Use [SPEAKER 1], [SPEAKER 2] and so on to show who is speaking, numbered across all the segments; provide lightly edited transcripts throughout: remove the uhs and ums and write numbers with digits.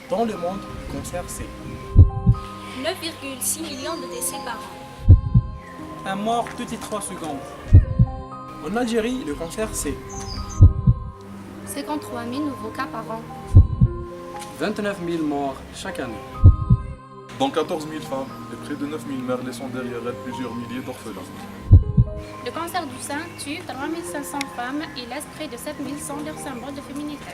[SPEAKER 1] Dans le monde, le cancer, c'est
[SPEAKER 2] 9,6 millions de décès par an.
[SPEAKER 1] un mort toutes les 3 secondes. En Algérie, le cancer, c'est
[SPEAKER 3] 53 000 nouveaux cas par an.
[SPEAKER 4] 29 000 morts chaque année.
[SPEAKER 5] Dans 14 000 femmes et près de 9 000 mères laissant derrière elles plusieurs milliers d'orphelins.
[SPEAKER 3] Le cancer du sein tue 3 500 femmes et laisse près de 7 100 leur symbole de féminité.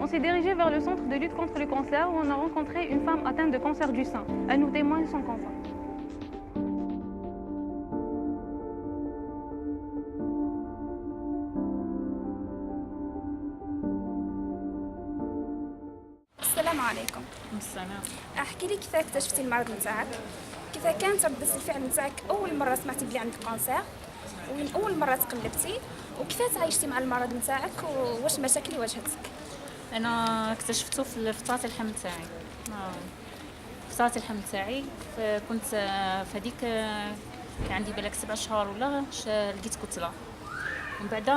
[SPEAKER 6] On s'est dirigé vers le centre de lutte contre le cancer où on a rencontré une femme atteinte de cancer du sein. Elle nous témoigne son cancer.
[SPEAKER 7] السلام عليكم.
[SPEAKER 6] السلام.
[SPEAKER 7] احكي لي كيف اكتشفتي المرض نتاعك، كيف كانت ردة الفعل نتاعك اول مره سمعتي بلي عندك كانسير، وين اول مره تقلبتي، وكيف تعايشتي مع المرض نتاعك، وواش المشاكل اللي واجهتك؟
[SPEAKER 6] انا اكتشفته في فتره الحمل تاعي. فتره الحمل تاعي كنت في هذيك كان عندي بالك 7 شهور ولا لقيت كتله، ومن بعد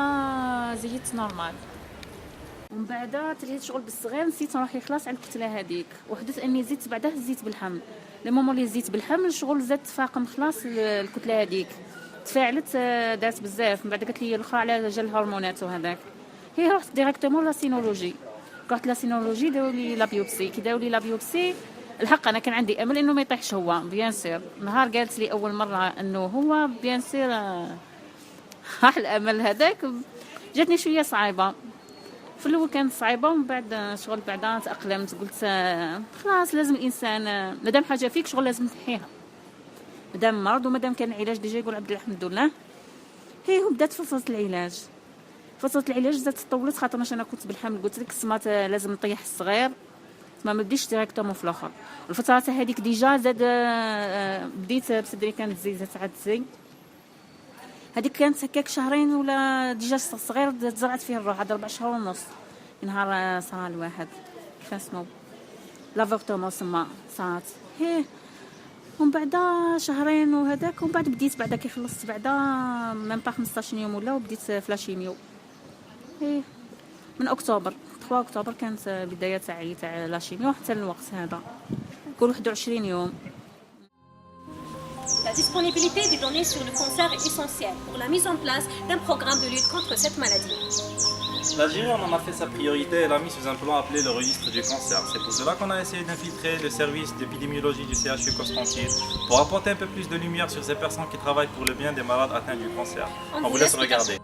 [SPEAKER 6] زيدت نورمال، ومن بعد تريت شغل بالصغير نسيت روحي خلاص على الكتله هذيك، وحدث اني زدت بعدها زدت بالحمل. لما اللي زدت بالحمل شغل زاد تفاقم خلاص الكتله هذيك، تفاعلت دارت بزاف. من بعد قالت لي الاخرى على جال الهرمونات وهذاك، هي رحت ديريكتومون لاسينولوجي. رحت لاسينولوجي داو لي لا بيوبسي. كي داو لي لا بيوبسي الحق انا كان عندي امل انه ما يطيحش هو بيان سير. نهار قالت لي اول مره انه هو بيان سير راح الامل هذاك، جاتني شويه صعيبه في الاول، كانت صعيبه، ومن بعد شغل بعدا تاقلمت. قلت خلاص لازم الانسان مادام حاجه فيك شغل لازم تحيها، مادام مرض ومادام كان العلاج ديجا يقول عبد الحمد لله. هي بدات في فتره العلاج. فتره العلاج زادت طولت خاطر انا كنت بالحمل، قلت لك سمات لازم نطيح الصغير، ما بديش ديريكتومون في الاخر. الفتره هذيك ديجا زاد بديت بصدري كانت زيزات عاد زي هذيك كانت هكاك شهرين ولا ديجا صغير تزرعت فيه الروح. هذا 4 شهور ونص نهار صار الواحد كيف اسمو لافورتومون سما صارت هي. ومن بعد شهرين وهذاك، ومن بعد بديت بعدا كي خلصت بعدا ميم با 15 يوم ولا، وبديت فلاشيميو هي من اكتوبر 3 اكتوبر كانت بدايه تاع لاشيميو حتى الوقت هذا كل 21 يوم.
[SPEAKER 2] La disponibilité des données sur le cancer est essentielle pour la mise en place d'un programme de lutte contre cette maladie.
[SPEAKER 8] L'Algérie en a fait sa priorité et l'a mis sous un plan appelé le registre du cancer. C'est pour cela qu'on a essayé d'infiltrer le service d'épidémiologie du CHU Constantine pour apporter un peu plus de lumière sur ces personnes qui travaillent pour le bien des malades atteints du cancer. On vous laisse regarder.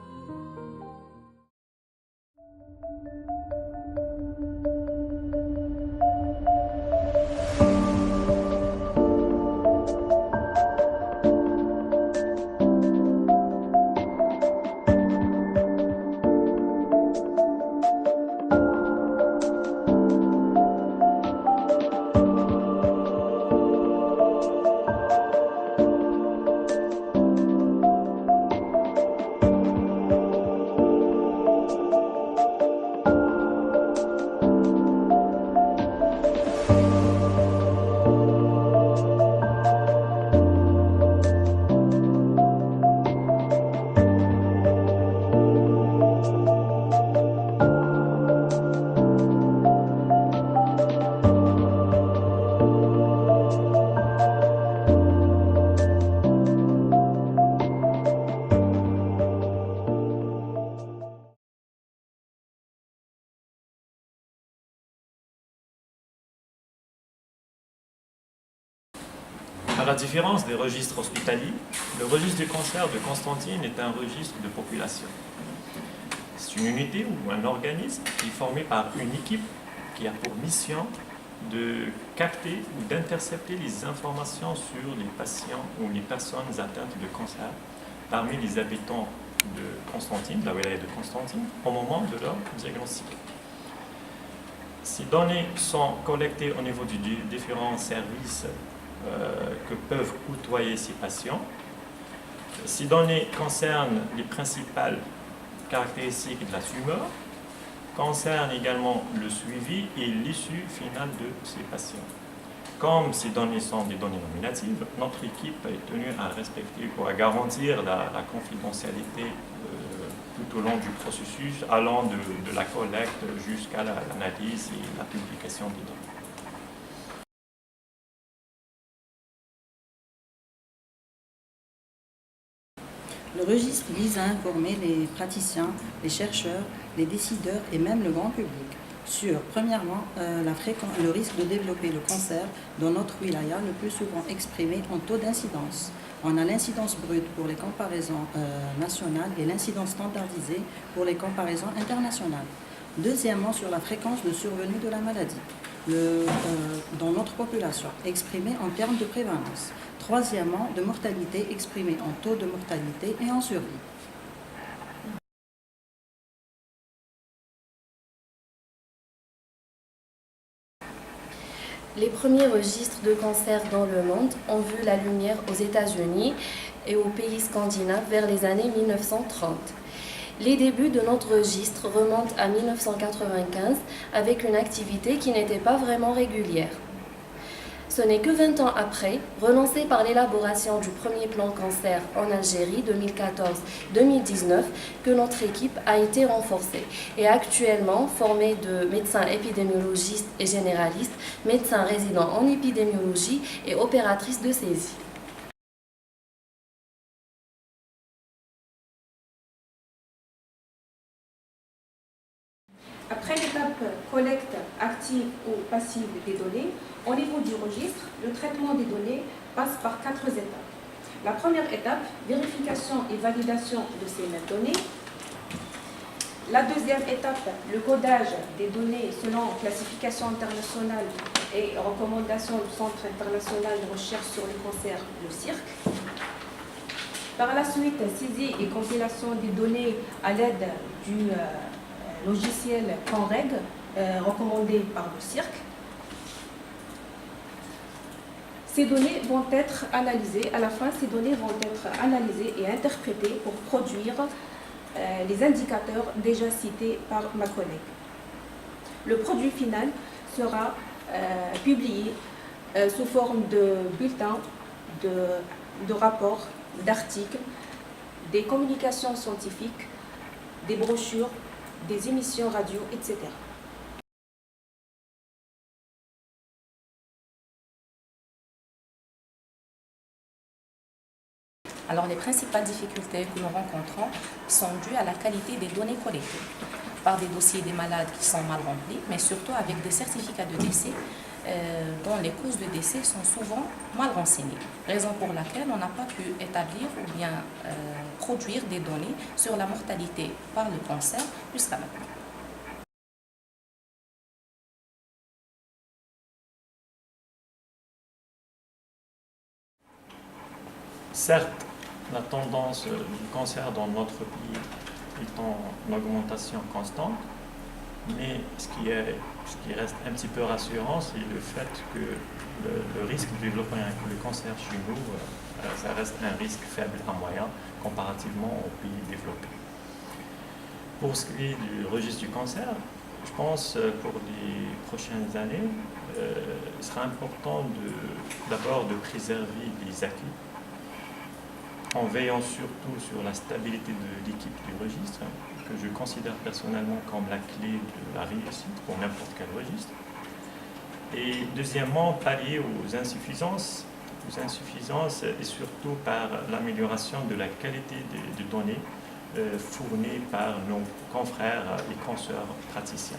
[SPEAKER 9] À la différence des registres hospitaliers, le registre du cancer de Constantine est un registre de population. C'est une unité ou un organisme qui est formé par une équipe qui a pour mission de capter ou d'intercepter les informations sur les patients ou les personnes atteintes de cancer parmi les habitants de Constantine, de la wilaya de Constantine, au moment de leur diagnostic. Ces données sont collectées au niveau des différents services que peuvent côtoyer ces patients. Ces données concernent les principales caractéristiques de la tumeur, concernent également le suivi et l'issue finale de ces patients. Comme ces données sont des données nominatives, notre équipe est tenue à respecter ou à garantir la confidentialité de tout au long du processus, allant de la collecte jusqu'à l'analyse et la publication des données.
[SPEAKER 10] Le registre vise à informer les praticiens, les chercheurs, les décideurs et même le grand public sur, premièrement, le risque de développer le cancer dans notre wilaya, le plus souvent exprimé en taux d'incidence. On a l'incidence brute pour les comparaisons nationales et l'incidence standardisée pour les comparaisons internationales. Deuxièmement, sur la fréquence de survenue de la maladie dans notre population, exprimée en termes de prévalence. Troisièmement, de mortalité exprimée en taux de mortalité et en survie.
[SPEAKER 11] Les premiers registres de cancer dans le monde ont vu la lumière aux États-Unis et aux pays scandinaves vers les années 1930. Les débuts de notre registre remontent à 1995 avec une activité qui n'était pas vraiment régulière. Ce n'est que 20 ans après, relancé par l'élaboration du premier plan cancer en Algérie 2014-2019, que notre équipe a été renforcée et actuellement formée de médecins épidémiologistes et généralistes, médecins résidents en épidémiologie et opératrices de saisie.
[SPEAKER 12] Après l'étape collecte active ou passive des données, au niveau du registre, le traitement des données passe par 4 étapes. La première étape, vérification et validation de ces mêmes données. La deuxième étape, le codage des données selon classification internationale et recommandations du Centre international de recherche sur le cancer, le CIRC. Par la suite, saisie et compilation des données à l'aide du logiciel CanReg recommandé par le CIRC. Ces données vont être analysées. À la fin, ces données vont être analysées et interprétées pour produire les indicateurs déjà cités par ma collègue. Le produit final sera publié sous forme de bulletins, de rapports, d'articles, des communications scientifiques, des brochures, des émissions radio, etc.
[SPEAKER 13] Alors les principales difficultés que nous rencontrons sont dues à la qualité des données collectées, par des dossiers des malades qui sont mal remplis, mais surtout avec des certificats de décès dont les causes de décès sont souvent mal renseignées, raison pour laquelle on n'a pas pu établir ou bien produire des données sur la mortalité par le cancer jusqu'à maintenant.
[SPEAKER 9] Certes, la tendance du cancer dans notre pays est en augmentation constante, mais ce qui reste un petit peu rassurant, c'est le fait que le risque de développer le cancer chez nous, ça reste un risque faible à moyen comparativement aux pays développés. Pour ce qui est du registre du cancer, je pense pour les prochaines années, il sera important d'abord de préserver les acquis, en veillant surtout sur la stabilité de l'équipe du registre, que je considère personnellement comme la clé de la réussite pour n'importe quel registre. Et deuxièmement, pallier aux insuffisances et surtout par l'amélioration de la qualité des données fournies par nos confrères et consoeurs praticiens.